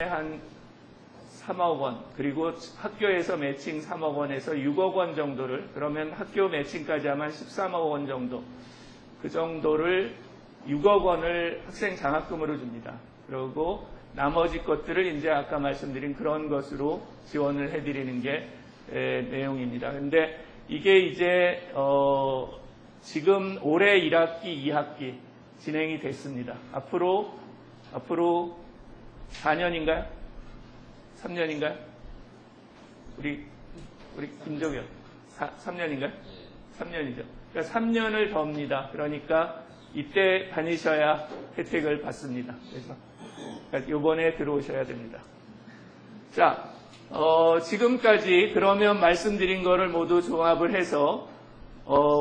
한 3억 원, 그리고 학교에서 매칭 3억 원에서 6억 원 정도를, 그러면 학교 매칭까지 하면 13억 원 정도, 그 정도를 6억 원을 학생 장학금으로 줍니다. 그리고 나머지 것들을 이제 아까 말씀드린 그런 것으로 지원을 해드리는 게 내용입니다. 근데 이게 이제 지금 올해 1학기, 2학기 진행이 됐습니다. 앞으로 4년인가요? 3년인가요? 우리 김종현 3년인가요? 3년이죠. 그러니까 3년을 더입니다. 그러니까 이때 다니셔야 혜택을 받습니다. 그래서 이번에 들어오셔야 됩니다. 자, 지금까지 그러면 말씀드린 거를 모두 종합을 해서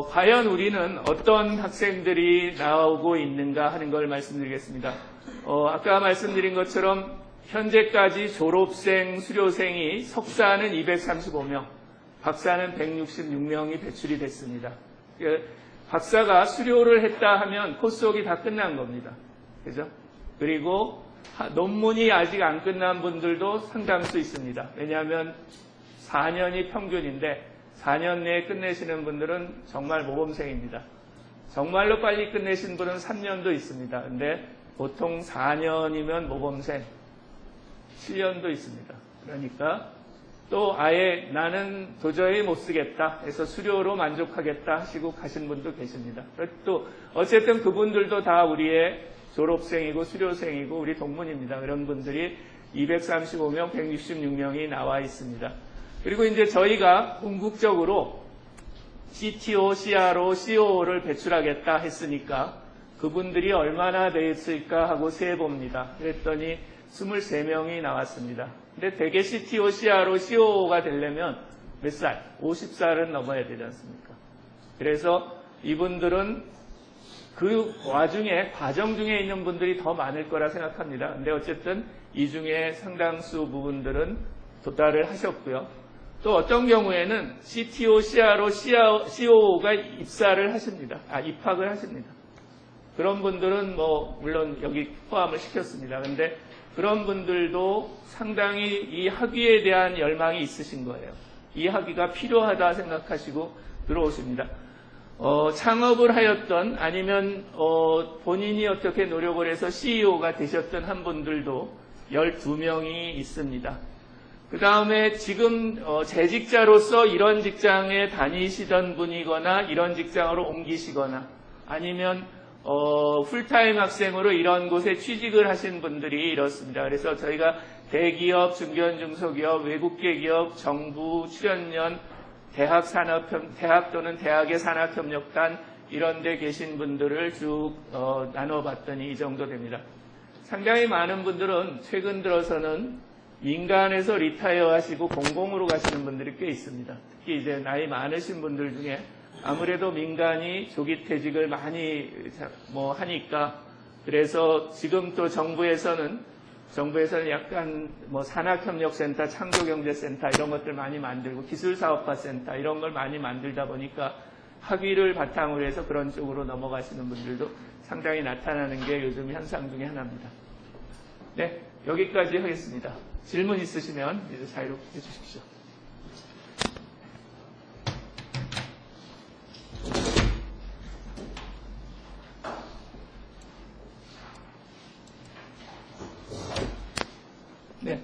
과연 우리는 어떤 학생들이 나오고 있는가 하는 걸 말씀드리겠습니다. 아까 말씀드린 것처럼 현재까지 졸업생, 수료생이 석사는 235명, 박사는 166명이 배출이 됐습니다. 박사가 수료를 했다 하면 코스웍이 다 끝난 겁니다. 그죠? 그리고 논문이 아직 안 끝난 분들도 상당수 있습니다. 왜냐하면 4년이 평균인데 4년 내에 끝내시는 분들은 정말 모범생입니다. 정말로 빨리 끝내신 분은 3년도 있습니다. 근데 보통 4년이면 모범생, 7년도 있습니다. 그러니까 또 아예 나는 도저히 못 쓰겠다 해서 수료로 만족하겠다 하시고 가신 분도 계십니다. 또 어쨌든 그분들도 다 우리의 졸업생이고 수료생이고 우리 동문입니다. 그런 분들이 235명, 166명이 나와 있습니다. 그리고 이제 저희가 궁극적으로 CTO, CRO, COO를 배출하겠다 했으니까 그분들이 얼마나 되었을까 하고 세봅니다. 그랬더니 23명이 나왔습니다. 근데 대개 CTO, CRO, COO가 되려면 몇 살? 50살은 넘어야 되지 않습니까? 그래서 이분들은 그 와중에 과정 중에 있는 분들이 더 많을 거라 생각합니다. 근데 어쨌든 이 중에 상당수 부분들은 도달을 하셨고요. 또 어떤 경우에는 CTO, CRO, COO가 입학을 하십니다. 그런 분들은 물론 여기 포함을 시켰습니다. 근데 그런 분들도 상당히 이 학위에 대한 열망이 있으신 거예요. 이 학위가 필요하다 생각하시고 들어오십니다. 창업을 하였던 아니면 본인이 어떻게 노력을 해서 CEO가 되셨던 한 분들도 12명이 있습니다. 그 다음에 지금 재직자로서 이런 직장에 다니시던 분이거나 이런 직장으로 옮기시거나 아니면 풀타임 학생으로 이런 곳에 취직을 하신 분들이 이렇습니다. 그래서 저희가 대기업, 중견, 중소기업, 외국계 기업, 정부, 출연연, 대학 또는 대학의 산학협력단 이런 데 계신 분들을 쭉 나눠봤더니 이 정도 됩니다. 상당히 많은 분들은 최근 들어서는 민간에서 리타이어 하시고 공공으로 가시는 분들이 꽤 있습니다. 특히 이제 나이 많으신 분들 중에 아무래도 민간이 조기 퇴직을 많이 하니까 그래서 지금 또 정부에서는 약간 산학협력센터, 창조경제센터 이런 것들 많이 만들고 기술사업화센터 이런 걸 많이 만들다 보니까 학위를 바탕으로 해서 그런 쪽으로 넘어가시는 분들도 상당히 나타나는 게 요즘 현상 중에 하나입니다. 네, 여기까지 하겠습니다. 질문 있으시면 이제 자유롭게 해주십시오. 네.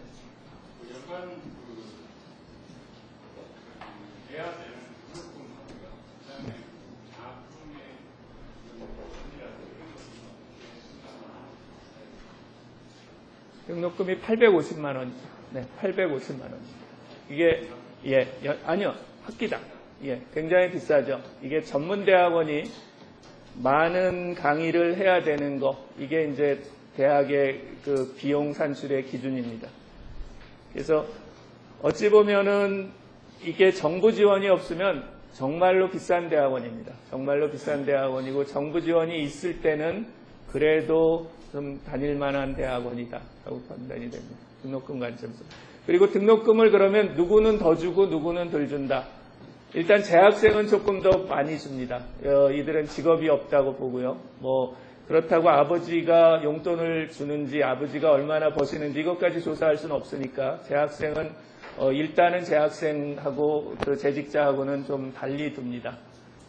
등록금이 850만 원. 네, 850만 원. 이게 아니요. 학기당. 굉장히 비싸죠. 이게 전문대학원이 많은 강의를 해야 되는 거. 이게 이제 대학의 그 비용 산출의 기준입니다. 그래서 어찌 보면은 이게 정부 지원이 없으면 정말로 비싼 대학원입니다. 정말로 비싼 대학원이고 정부 지원이 있을 때는 그래도 좀 다닐 만한 대학원이다 라고 판단이 됩니다. 등록금 관점에서. 그리고 등록금을 그러면 누구는 더 주고 누구는 덜 준다. 일단 재학생은 조금 더 많이 줍니다. 이들은 직업이 없다고 보고요. 그렇다고 아버지가 용돈을 주는지 아버지가 얼마나 버시는지 이것까지 조사할 수는 없으니까 재학생은 일단은 재학생하고 그 재직자하고는 좀 달리 둡니다.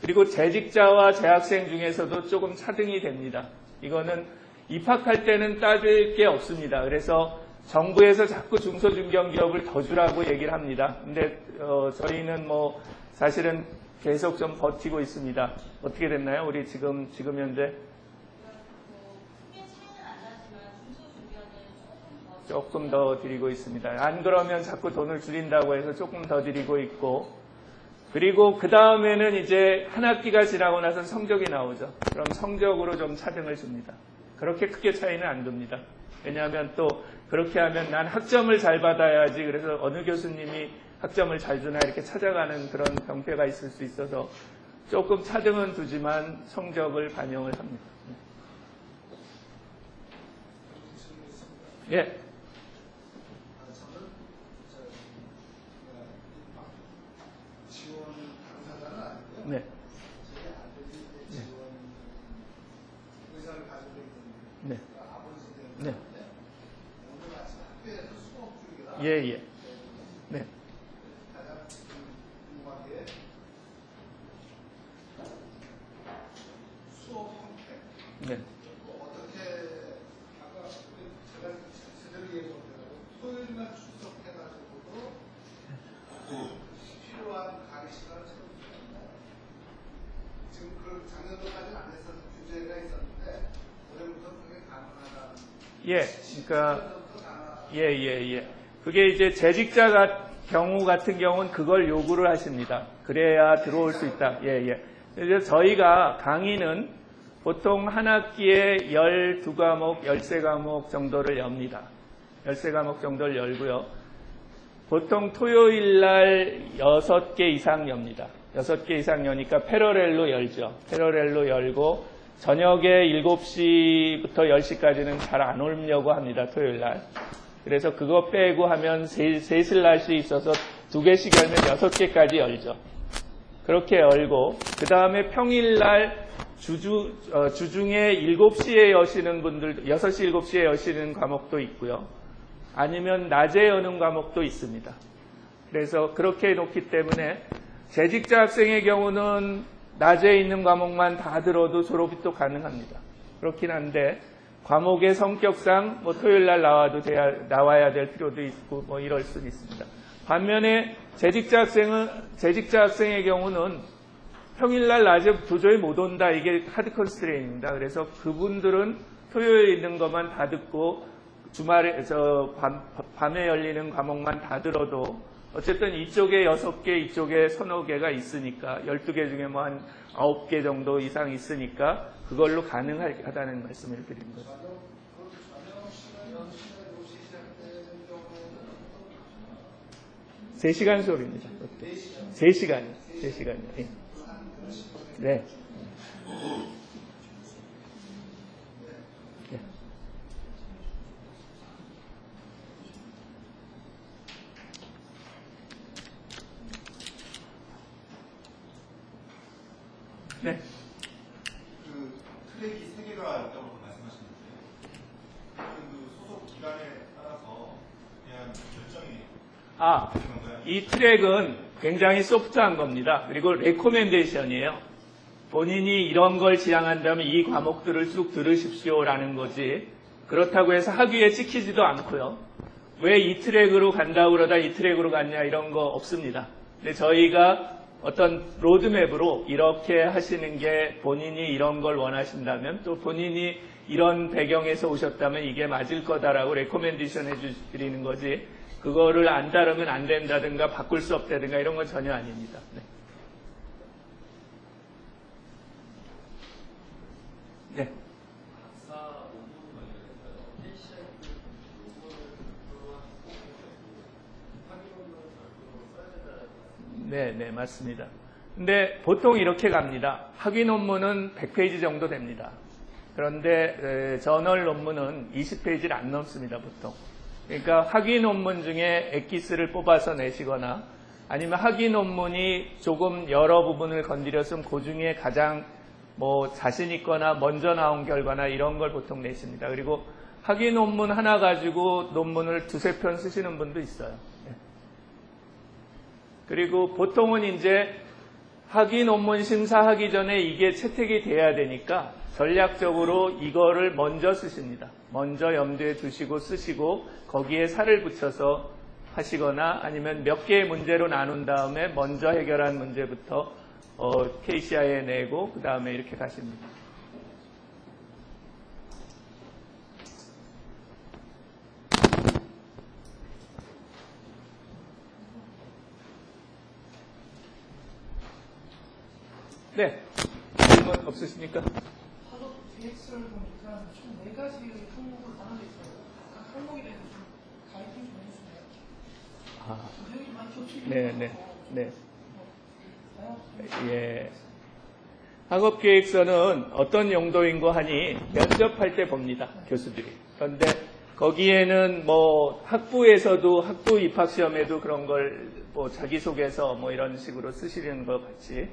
그리고 재직자와 재학생 중에서도 조금 차등이 됩니다. 이거는 입학할 때는 따질 게 없습니다. 그래서 정부에서 자꾸 중소중견기업을 더 주라고 얘기를 합니다. 근데 저희는 뭐 사실은 계속 좀 버티고 있습니다. 어떻게 됐나요? 우리 지금 현재 조금 더 드리고 있습니다. 안 그러면 자꾸 돈을 줄인다고 해서 조금 더 드리고 있고, 그리고 그 다음에는 이제 한 학기가 지나고 나서 성적이 나오죠. 그럼 성적으로 좀 차등을 줍니다. 그렇게 크게 차이는 안 둡니다. 왜냐하면 또 그렇게 하면 난 학점을 잘 받아야지, 그래서 어느 교수님이 학점을 잘 주나 이렇게 찾아가는 그런 병폐가 있을 수 있어서 조금 차등은 두지만 성적을 반영을 합니다. 예. 네. 네. 네. 예, 예. 네. 네. 어떻게 아까 제가 제대로 얘기한 대로 토요일날 출석해가지고도 필요한 강의 시간을 채워주셨나요? 지금 그 작년도까지는 안 했어서 규제가 있었는데 올해부터 그게 가능하다는. 예, 그러니까 예. 그게 이제 재직자 경우 같은 경우는 그걸 요구를 하십니다. 그래야 들어올 수 있다. 예. 그래서 저희가 강의는 보통 한 학기에 12과목, 13과목 정도를 엽니다. 13과목 정도를 열고요. 보통 토요일 날 6개 이상 엽니다. 6개 이상 여니까 패러렐로 열죠. 패러렐로 열고 저녁에 7시부터 10시까지는 잘 안 오려고 합니다. 토요일 날. 그래서 그거 빼고 하면 셋을 날 수 있어서 2개씩 열면 6개까지 열죠. 그렇게 열고 그 다음에 평일날 주중에 7시에 여시는 분들 6시, 7시에 여시는 과목도 있고요. 아니면 낮에 여는 과목도 있습니다. 그래서 그렇게 해놓기 때문에 재직자 학생의 경우는 낮에 있는 과목만 다 들어도 졸업이 또 가능합니다. 그렇긴 한데 과목의 성격상 뭐 토요일 날 나와야 될 필요도 있고 뭐 이럴 수는 있습니다. 반면에 재직자 학생의 경우는 평일 날 낮에 도저히 못 온다. 이게 하드 컨스트레인입니다. 그래서 그분들은 토요일에 있는 것만 다 듣고 주말에 밤에 열리는 과목만 다 들어도 어쨌든 이쪽에 6개, 이쪽에 서너 개가 있으니까 12개 중에 뭐 한 9개 정도 이상 있으니까 그걸로 가능하다는 말씀을 드린 거죠. 3시간 수업입니다. 3시간이요. 3시간이요. 예. 네. 네. 그 트랙이 3개가 있다고 말씀하셨는데 그 소속 기간에 따라서 그냥 결정이 되는 건가요? 이 트랙은 굉장히 소프트한 겁니다. 그리고 레코멘데이션이에요. 본인이 이런 걸 지향한다면 이 과목들을 쭉 들으십시오라는 거지. 그렇다고 해서 학위에 찍히지도 않고요. 왜 이 트랙으로 간다고 그러다 이 트랙으로 갔냐 이런 거 없습니다. 근데 저희가 어떤 로드맵으로 이렇게 하시는 게 본인이 이런 걸 원하신다면 또 본인이 이런 배경에서 오셨다면 이게 맞을 거다라고 레코멘데이션 해드리는 거지 그거를 안 따르면 안 된다든가 바꿀 수 없다든가 이런 건 전혀 아닙니다. 네. 네. 네, 맞습니다. 근데 보통 이렇게 갑니다. 학위 논문은 100페이지 정도 됩니다. 그런데 저널 논문은 20페이지를 안 넘습니다, 보통. 그러니까 학위 논문 중에 엑기스를 뽑아서 내시거나 아니면 학위 논문이 조금 여러 부분을 건드렸으면 그 중에 가장 뭐 자신 있거나 먼저 나온 결과나 이런 걸 보통 내십니다. 그리고 학위 논문 하나 가지고 논문을 두세 편 쓰시는 분도 있어요. 그리고 보통은 이제 학위 논문 심사하기 전에 이게 채택이 돼야 되니까 전략적으로 이거를 먼저 쓰십니다. 먼저 염두에 두시고 쓰시고 거기에 살을 붙여서 하시거나 아니면 몇 개의 문제로 나눈 다음에 먼저 해결한 문제부터 KCI에 내고 그 다음에 이렇게 가십니다. 네. 질문 없으십니까? 학업 계획서를 보니까 총 4가지 항목으로 나눠져 있어요. 각 항목에 대해서 좀 가이드 좀 해주세요. 아, 내용이 많이 겹치고 네. 예. 학업계획서는 어떤 용도인고 하니 면접할 때 봅니다. 교수들이. 그런데 거기에는 뭐 학부에서도 학부 입학시험에도 그런 걸 뭐 자기소개서 뭐 이런 식으로 쓰시는 것 같이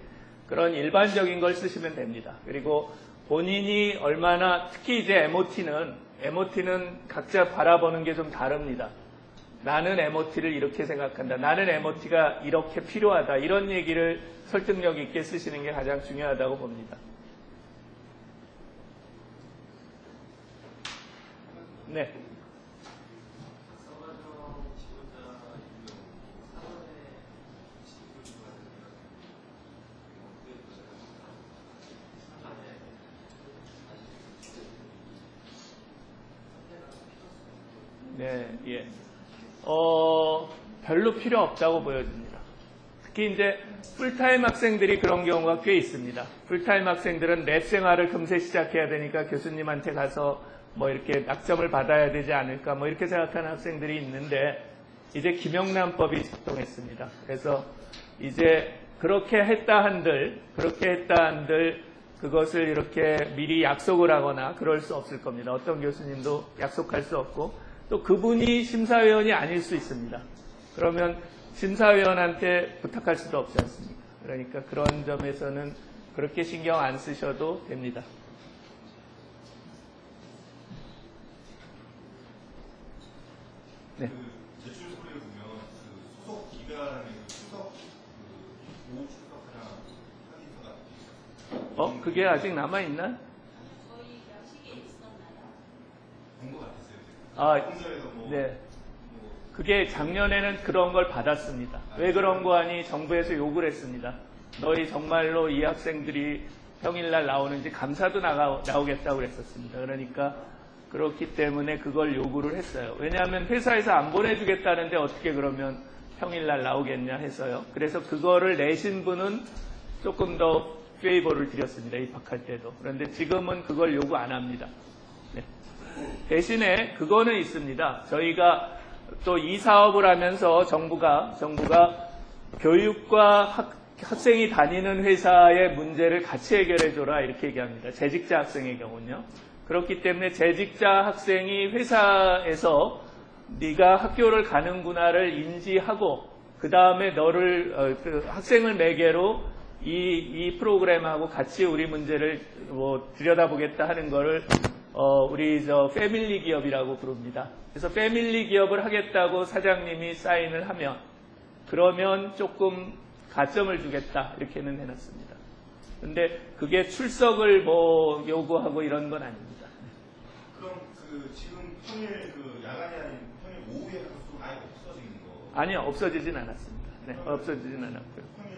그런 일반적인 걸 쓰시면 됩니다. 그리고 본인이 얼마나 특히 이제 MOT는 각자 바라보는 게 좀 다릅니다. 나는 MOT를 이렇게 생각한다. 나는 MOT가 이렇게 필요하다. 이런 얘기를 설득력 있게 쓰시는 게 가장 중요하다고 봅니다. 네. 네, 예. 별로 필요 없다고 보여집니다. 특히 이제 풀타임 학생들이 그런 경우가 꽤 있습니다. 풀타임 학생들은 랩 생활을 금세 시작해야 되니까 교수님한테 가서 뭐 이렇게 낙점을 받아야 되지 않을까 뭐 이렇게 생각하는 학생들이 있는데 이제 김영란법이 작동했습니다. 그래서 이제 그렇게 했다 한들 그것을 이렇게 미리 약속을 하거나 그럴 수 없을 겁니다. 어떤 교수님도 약속할 수 없고 또 그분이 심사위원이 아닐 수 있습니다. 그러면 심사위원한테 부탁할 수도 없지 않습니까? 그러니까 그런 점에서는 그렇게 신경 안 쓰셔도 됩니다. 네. 그 제출 서류를 보면 그 소속 기관의 수석 보호 출석이나 확인서 같은 게 그게 아직 남아있나? 저희 양식에 있었나요? 본것 같았어요. 아, 공사에서 뭐 네. 그게 작년에는 그런 걸 받았습니다. 왜 그런 거 하니 정부에서 욕을 했습니다. 너희 정말로 이 학생들이 평일날 나오는지 감사도 나오겠다고 그랬었습니다. 그러니까 그렇기 때문에 그걸 요구를 했어요. 왜냐하면 회사에서 안 보내주겠다는데 어떻게 그러면 평일날 나오겠냐 해서요. 그래서 그거를 내신 분은 조금 더 페이버를 드렸습니다. 입학할 때도. 그런데 지금은 그걸 요구 안 합니다. 네. 대신에 그거는 있습니다. 저희가 또 이 사업을 하면서 정부가 교육과 학생이 다니는 회사의 문제를 같이 해결해줘라 이렇게 얘기합니다. 재직자 학생의 경우는요. 그렇기 때문에 재직자 학생이 회사에서 네가 학교를 가는구나를 인지하고 그 다음에 너를 학생을 매개로 이 프로그램하고 같이 우리 문제를 들여다보겠다 하는 거를 우리 패밀리 기업이라고 부릅니다. 그래서 패밀리 기업을 하겠다고 사장님이 사인을 하면 그러면 조금 가점을 주겠다 이렇게는 해놨습니다. 근데 그게 출석을 요구하고 이런 건 아닙니다. 그럼 지금 평일 야간이 아닌 평일 오후에 학습은 아예 없어진 거? 아니요, 없어지진 않았습니다. 네, 없어지진 않았고요. 평일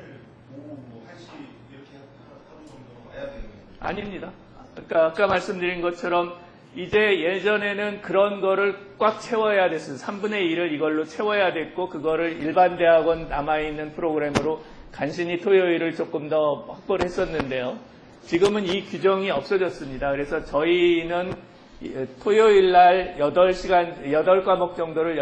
오후 1시 이렇게 하루 정도 와야 되는 거예요? 아닙니다. 그러니까 아까 말씀드린 것처럼 이제 예전에는 그런 거를 꽉 채워야 됐어요. 3분의 1을 이걸로 채워야 됐고 그거를 일반 대학원 남아있는 프로그램으로 간신히 토요일을 조금 더 확보를 했었는데요. 지금은 이 규정이 없어졌습니다. 그래서 저희는 토요일 날 8과목 정도를